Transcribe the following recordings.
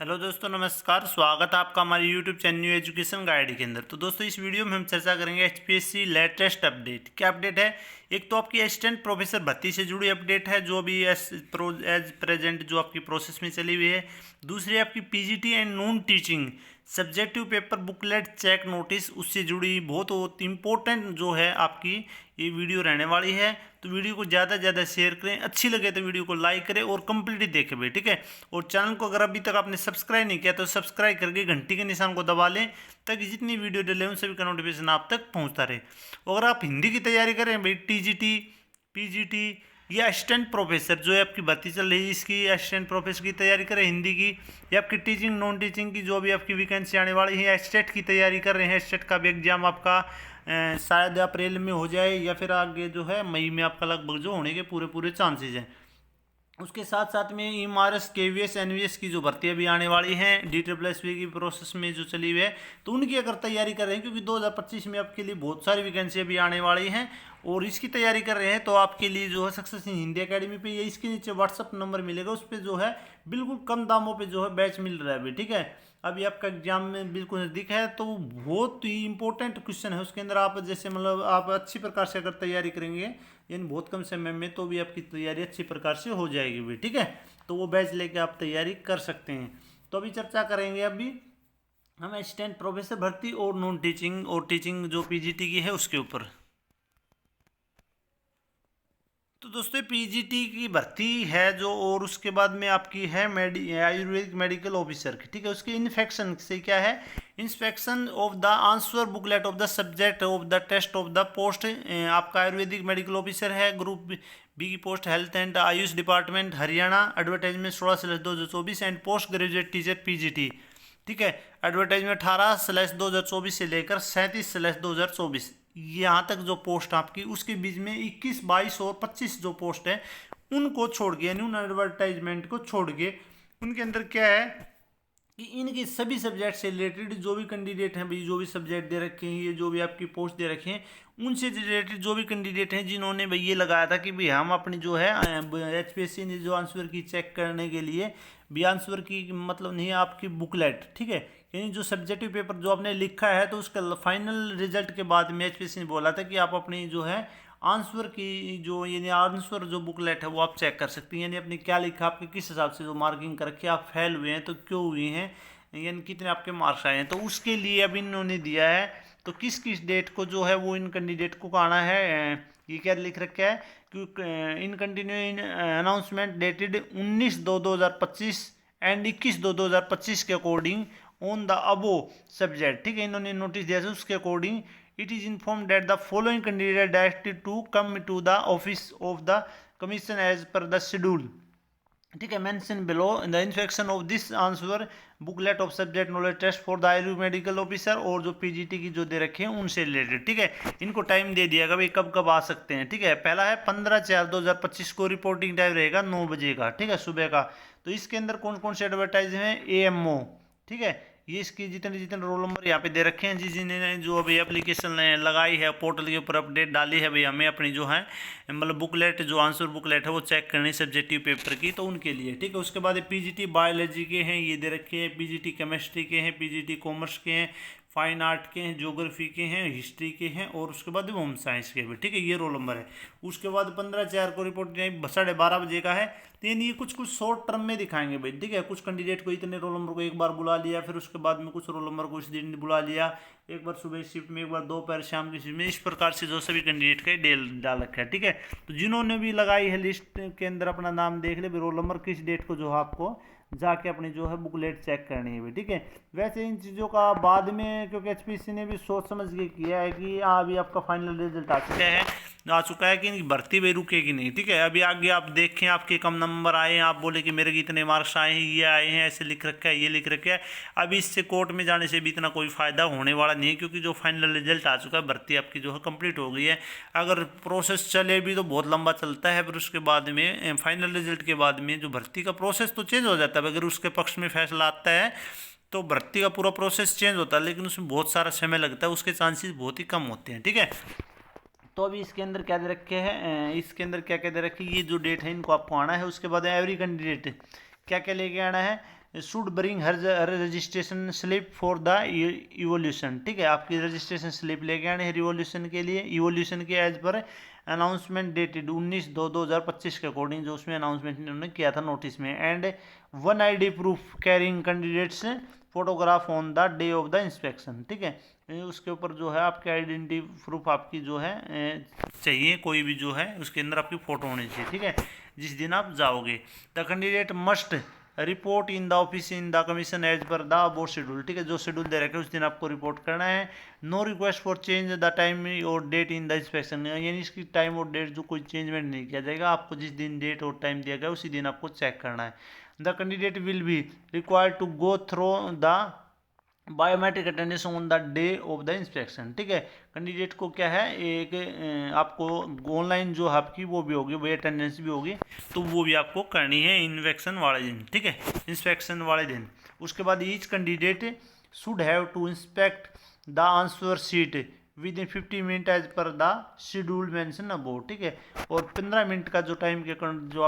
Hello दोस्तों, नमस्कार। स्वागत है आपका हमारे YouTube channel new education guide के अंदर। तो दोस्तों, इस वीडियो में हम चर्चा करेंगे एचपीएससी लेटेस्ट अपडेट। क्या अपडेट है? एक तो आपकी असिस्टेंट प्रोफेसर भर्ती से जुड़ी अपडेट है, जो अभी एज प्रेजेंट जो आपकी प्रोसेस में चली हुई है। दूसरी आपकी PGT and non teaching subjective paper booklet check notice, उससे जुड़ी बहुत इंपॉर्टेंट जो है आपकी ये वीडियो रहने वाली है। तो वीडियो को ज़्यादा से ज़्यादा शेयर करें, अच्छी लगे तो वीडियो को लाइक करें और कंप्लीट देखें भाई, ठीक है। और चैनल को अगर अभी तक आपने सब्सक्राइब नहीं किया तो सब्सक्राइब करके घंटी के निशान को दबा लें, ताकि जितनी वीडियो डले उन सभी का नोटिफिकेशन आप तक पहुंचता रहे। अगर आप हिंदी की तैयारी करें भाई, टीजीटी, पीजीटी या असिस्टेंट प्रोफेसर जो है आपकी भर्ती चल रही है, इसकी असिस्टेंट प्रोफेसर की तैयारी करें हिंदी की, या आपकी टीचिंग नॉन टीचिंग की जो भी आपकी वैकेंसी आने वाली है, स्टेट की तैयारी कर रहे हैं, स्टेट का भी एग्जाम आपका शायद अप्रैल में हो जाए या फिर आगे जो है मई में आपका लगभग जो होने के पूरे चांसेस हैं। उसके साथ साथ में एमआरएस केवीएस एनवीएस की जो भर्ती अभी आने वाली हैं, DSSB की प्रोसेस में जो चली हुई है, तो उनकी अगर तैयारी कर रहे हैं, क्योंकि 2025 में आपके लिए बहुत सारी वैकेंसी अभी आने वाली हैं और इसकी तैयारी कर रहे हैं, तो आपके लिए जो है सक्सेस इन हिंदी अकेडमी पे या इसके नीचे व्हाट्सअप नंबर मिलेगा, उस पर जो है बिल्कुल कम दामों पे जो है बैच मिल रहा है अभी, ठीक है। अभी आपका एग्जाम में बिल्कुल नज़दीक है, तो बहुत ही इंपॉर्टेंट क्वेश्चन है उसके अंदर। आप जैसे मतलब आप अच्छी प्रकार से अगर तैयारी करेंगे, यानी बहुत कम समय में, तो भी आपकी तैयारी अच्छी प्रकार से हो जाएगी भी, ठीक है। तो वो बैच लेके आप तैयारी कर सकते हैं। तो अभी चर्चा करेंगे अभी हम असिस्टेंट प्रोफेसर भर्ती और नॉन टीचिंग और टीचिंग जो पीजीटी की है उसके ऊपर। तो दोस्तों, पीजीटी की भर्ती है जो, और उसके बाद में आपकी है आयुर्वेदिक मेडिकल ऑफिसर की, ठीक है। उसके इन्फेक्शन से क्या है, inspection of the answer booklet of the subject of the test of the post. आपका आयुर्वेदिक मेडिकल ऑफिसर है, ग्रुप बी की post health and AYUSH department Haryana. Advertisement 16/2024 and post graduate teacher PGT, ठीक है। एडवर्टाइजमेंट 18/2024 से लेकर 37/2024, यहाँ तक जो पोस्ट आपकी, उसके बीच में 21, 22 और 25 जो पोस्ट है उनको छोड़ के, यानी उन एडवर्टाइजमेंट को छोड़ के, उनके अंदर क्या है कि इनके सभी सब्जेक्ट से रिलेटेड जो भी कैंडिडेट हैं भाई, जो भी सब्जेक्ट दे रखे हैं, ये जो भी आपकी पोस्ट दे रखे हैं, उनसे रिलेटेड जो भी कैंडिडेट हैं जिन्होंने भाई ये लगाया था कि भाई हम अपनी जो है एचपीएससी ने जो आंसर की चेक करने के लिए भी आंसर की मतलब नहीं है आपकी बुकलेट, ठीक है, यानी जो सब्जेक्टिव पेपर जो आपने लिखा है, तो उसका फाइनल रिजल्ट के बाद में एचपीएससी ने बोला था कि आप अपनी जो है आंसर की जो, यानी आंसर जो बुकलेट है वो आप चेक कर सकती हैं, यानी अपने क्या लिखा, आपके किस हिसाब से जो मार्किंग कर रखी है, आप फेल हुए हैं तो क्यों हुए हैं, यानी कितने आपके मार्क्स आए हैं, तो उसके लिए अभी इन्होंने दिया है। तो किस किस डेट को जो है वो इन कैंडिडेट को आना है, ये क्या लिख रखा है कि इन कंटिन्यू अनाउंसमेंट डेटेड 19/2/2025 एंड 21/2/2025 के according on the above subject, ठीक है। इन्होंने नोटिस दिया था, उसके according it is informed that the following candidate are directed to come to the office of the commission as per the schedule, ठीक है। Mention below the inspection of this answer booklet of subject knowledge test for the Ayurveda medical officer, और जो PGT की जो दे रखे हैं उनसे related, ठीक है। इनको टाइम दे दिया भाई कब कब आ सकते हैं, ठीक है। पहला है 15/4/2025 को रिपोर्टिंग टाइम रहेगा 9 बजे का, ठीक है, सुबह का। तो इसके अंदर कौन कौन से एडवर्टाइज हैं, एएमओ, ठीक है। ये इसकी जितने जितने रोल नंबर यहाँ पे दे रखे हैं, जिन्होंने जो अभी एप्लीकेशन लगाई है, पोर्टल के ऊपर अपडेट डाली है भाई, हमें अपनी जो है मतलब बुकलेट जो आंसर बुकलेट है वो चेक करनी सब्जेक्टिव पेपर की, तो उनके लिए, ठीक है। उसके बाद पीजीटी बायोलॉजी के हैं, ये दे रखे हैं, पीजीटी केमिस्ट्री के हैं, पीजीटी कॉमर्स के हैं, फाइन आर्ट के हैं, ज्योग्राफी के हैं, हिस्ट्री के हैं, और उसके बाद होम साइंस के भी, ठीक है। ये रोल नंबर है। उसके बाद 15/4 को रिपोर्ट 12:30 बजे का है। तो ये कुछ कुछ शॉर्ट टर्म में दिखाएंगे भाई, ठीक है। कुछ कैंडिडेट को इतने रोल नंबर को एक बार बुला लिया, फिर उसके बाद में कुछ रोल नंबर को इस दिन बुला लिया, एक बार सुबह शिफ्ट में, एक बार दोपहर शाम की शिफ्ट में, इस प्रकार से जो सभी कैंडिडेट का डाल रखा है, ठीक है। तो जिन्होंने भी लगाई है लिस्ट के अंदर अपना नाम देख ले, रोल नंबर किस डेट को जो है आपको जाके अपनी जो है बुकलेट चेक करनी है, ठीक है। वैसे इन चीज़ों का बाद में, क्योंकि एचपीएससी ने भी सोच समझ के किया है कि अभी आपका फाइनल रिजल्ट आ चुका है कि भर्ती भी रुकेगी नहीं, ठीक है। अभी आगे आप देखें, आपके कम नंबर आए, आप बोले कि मेरे इतने मार्क्स आए हैं, ये आए हैं, ऐसे लिख रखा है, ये लिख रखा है, अभी इससे कोर्ट में जाने से भी इतना कोई फ़ायदा होने वाला नहीं है, क्योंकि जो फाइनल रिजल्ट आ चुका है, भर्ती आपकी जो है कंप्लीट हो गई है। अगर प्रोसेस चले भी तो बहुत लंबा चलता है, फिर उसके बाद में फाइनल रिजल्ट के बाद में जो भर्ती का प्रोसेस तो चेंज हो जाता है, अगर उसके पक्ष में फैसला आता है तो भर्ती का पूरा प्रोसेस चेंज होता है, लेकिन उसमें बहुत सारा समय लगता है, उसके चांसेस बहुत ही कम होते हैं, ठीक है। तो अभी इसके अंदर क्या दे रखे हैं, इसके अंदर क्या क्या दे रखे, ये जो डेट है इनको आपको आना है। उसके बाद एवरी कैंडिडेट क्या क्या लेके आना है, should bring her registration slip for the evolution, ठीक है, आपकी रजिस्ट्रेशन स्लिप लेके आने हैं रिवोल्यूशन के लिए, इवोल्यूशन के एज पर अनाउंसमेंट डेटेड 19/2/2025 के अकॉर्डिंग जो उसमें अनाउंसमेंट इन्होंने किया था नोटिस में, and 1 ID proof carrying candidates photograph on the day of the inspection, ठीक है, उसके ऊपर जो है आपकी आइडेंटिटी प्रूफ आपकी जो है चाहिए, कोई भी जो है उसके अंदर आपकी फ़ोटो होनी चाहिए, ठीक है, जिस दिन आप जाओगे। The candidate must report in the office in the commission as per the board schedule, ठीक है, जो शेड्यूल दे रखे उस दिन आपको रिपोर्ट करना है। No request for change the time और डेट इन द इंस्पेक्शन, यानी इसकी टाइम और डेट जो कोई चेंजमेंट नहीं किया जाएगा, आपको जिस दिन डेट और टाइम दिया गया उसी दिन आपको चेक करना है। The candidate will be required to go through the biometric attendance on the day of the inspection, ठीक है, कैंडिडेट को क्या है एक आपको ऑनलाइन जो आपकी वो भी होगी, वही अटेंडेंस भी होगी, तो वो भी आपको करनी है इंस्पेक्शन वाले दिन, ठीक है, इंस्पेक्शन वाले दिन। उसके बाद each candidate should have to inspect the answer sheet within 50 minute as per the schedule mention above, ठीक है, और 15 मिनट का जो टाइम के जो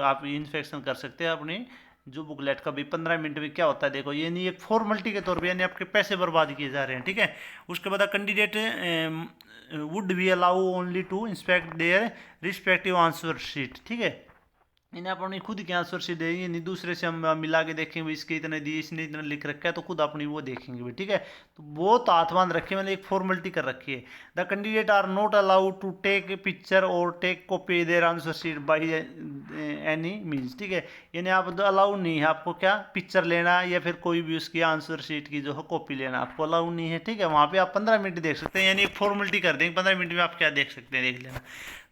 आप इंस्पेक्शन कर सकते हैं अपनी जो बुकलेट का भी 15 मिनट में क्या होता है देखो, ये नहीं एक फॉर्मेलिटी के तौर पे, यानी आपके पैसे बर्बाद किए जा रहे हैं, ठीक है। उसके बाद candidate would be allow only to inspect their respective answer sheet, ठीक है, इन्हें अपनी खुद की आंसर शीट देंगे, नहीं दूसरे से हम मिला के देखेंगे इसके इतने दिए, इसने इतना लिख रखा है, तो खुद अपनी वो देखेंगे भाई, ठीक है, तो बहुत हाथ बांध रखी है, मैंने एक फॉर्मेलिटी कर रखी है। The candidate are not allowed to take picture और take copy their answer sheet by any means, ठीक है, यानी आप अलाउ नहीं है आपको क्या पिक्चर लेना या फिर कोई भी उसकी आंसर शीट की जो है कॉपी लेना आपको अलाउ नहीं है, ठीक है, वहाँ पे आप 15 मिनट देख सकते हैं, यानी एक फॉर्मेलिटी कर देंगे, 15 मिनट में आप क्या देख सकते हैं देख लेना।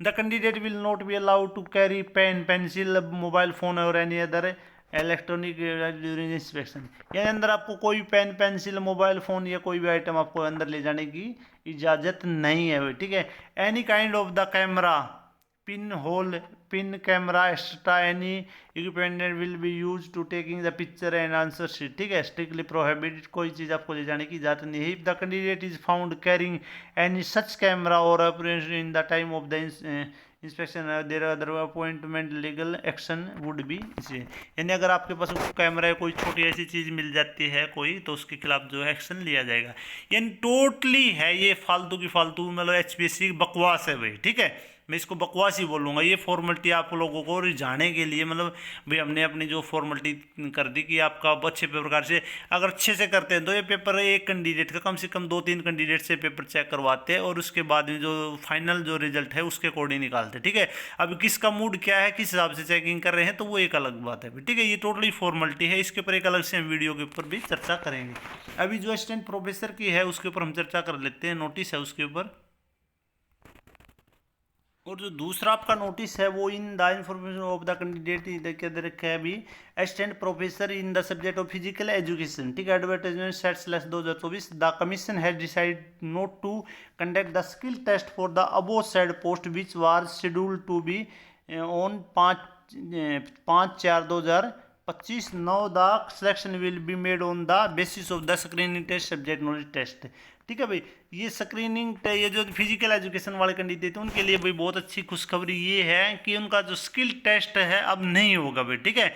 The candidate will not be allowed to carry pen pencil mobile phone और any other electronic during inspection, यानी अंदर आपको कोई पेन पेंसिल मोबाइल फ़ोन या कोई भी आइटम आपको अंदर ले जाने की इजाज़त नहीं है भाई, ठीक है। Any kind of the camera pin hole pin camera extra any equipment will be use to taking the picture and answer sheet, ठीक है, स्ट्रिक्टली प्रोहिबिटेड, कोई चीज़ आपको ले जाने की इजाज़त नहीं है। If the candidate is found carrying any such camera और operation in the time of the inspection there other appointment legal action would be, यानी अगर आपके पास कैमरा या कोई छोटी ऐसी चीज़ मिल जाती है कोई, तो उसके खिलाफ जो है एक्शन लिया जाएगा। यानी टोटली है ये फालतू की फालतू, मतलब HPSC बकवास है भाई, ठीक है, मैं इसको बकवास ही बोलूँगा। ये फॉर्मेलिटी आप लोगों को रिझाने के लिए, मतलब भाई हमने अपनी जो फॉर्मेलिटी कर दी कि आपका अच्छे प्रकार से अगर अच्छे से करते हैं तो ये पेपर एक कैंडिडेट का कम से कम 2-3 कैंडिडेट से पेपर चेक करवाते हैं और उसके बाद में जो फाइनल जो रिजल्ट है उसके अकॉर्डिंग निकालते हैं, ठीक है। अब किसका मूड क्या है, किस हिसाब से चेकिंग कर रहे हैं, तो वो एक अलग बात है, ठीक है, ये टोटली फॉर्मेलिटी है, इसके ऊपर एक अलग से हम वीडियो के ऊपर भी चर्चा करेंगे। अभी जो असिस्टेंट प्रोफेसर की है उसके ऊपर हम चर्चा कर लेते हैं, नोटिस है उसके ऊपर। और जो दूसरा आपका नोटिस है वो in the information of the candidate क्या दे रखा है अभी, assistant professor in the subject of physical education, ठीक है, एडवर्टाइजमेंट सेट/2024 the commission has decide not to conduct the skill test for the above said post which was scheduled to be on 5/4/2025। Now the selection will be made on the basis of the screening test subject knowledge test, ठीक है भाई। ये screening ये जो physical education वाले candidate हैं उनके लिए भाई बहुत अच्छी खुशखबरी ये है कि उनका जो स्किल टेस्ट है अब नहीं होगा भाई, ठीक है,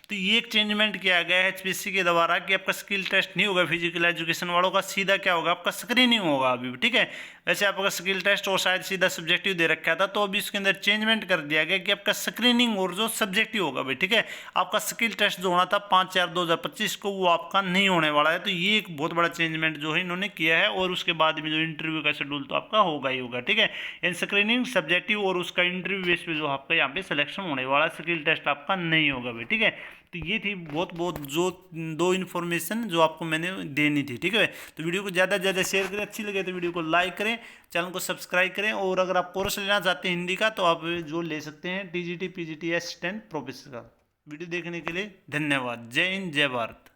तो ये एक चेंजमेंट किया गया है HPSC के द्वारा कि आपका स्किल टेस्ट नहीं होगा फिजिकल एजुकेशन वालों का, सीधा क्या होगा आपका स्क्रीनिंग होगा अभी, ठीक है। वैसे आपका स्किल टेस्ट और शायद सीधा सब्जेक्टिव दे रखा था, तो अभी इसके अंदर चेंजमेंट कर दिया गया कि आपका स्क्रीनिंग और जो सब्जेक्टिव होगा भाई, ठीक है। आपका स्किल टेस्ट जो होना था 5/4/2025 को वो आपका नहीं होने वाला है, तो ये एक बहुत बड़ा चेंजमेंट जो है इन्होंने किया है। और उसके बाद में जो इंटरव्यू का शेड्यूल तो आपका होगा ही होगा, ठीक है, इन स्क्रीनिंग सब्जेक्टिव और उसका इंटरव्यू बेस पे जो आपका यहाँ पे सिलेक्शन होने वाला, स्किल टेस्ट आपका नहीं होगा भाई, ठीक है। तो ये थी बहुत जो 2 इन्फॉर्मेशन जो आपको मैंने देनी थी, ठीक है। तो वीडियो को ज़्यादा से ज़्यादा शेयर करें, अच्छी लगे तो वीडियो को लाइक करें, चैनल को सब्सक्राइब करें, और अगर आप कोर्स लेना चाहते हैं हिंदी का तो आप जो ले सकते हैं TGT PGT असिस्टेंट प्रोफेसर का। वीडियो देखने के लिए धन्यवाद। जय हिंद, जय भारत।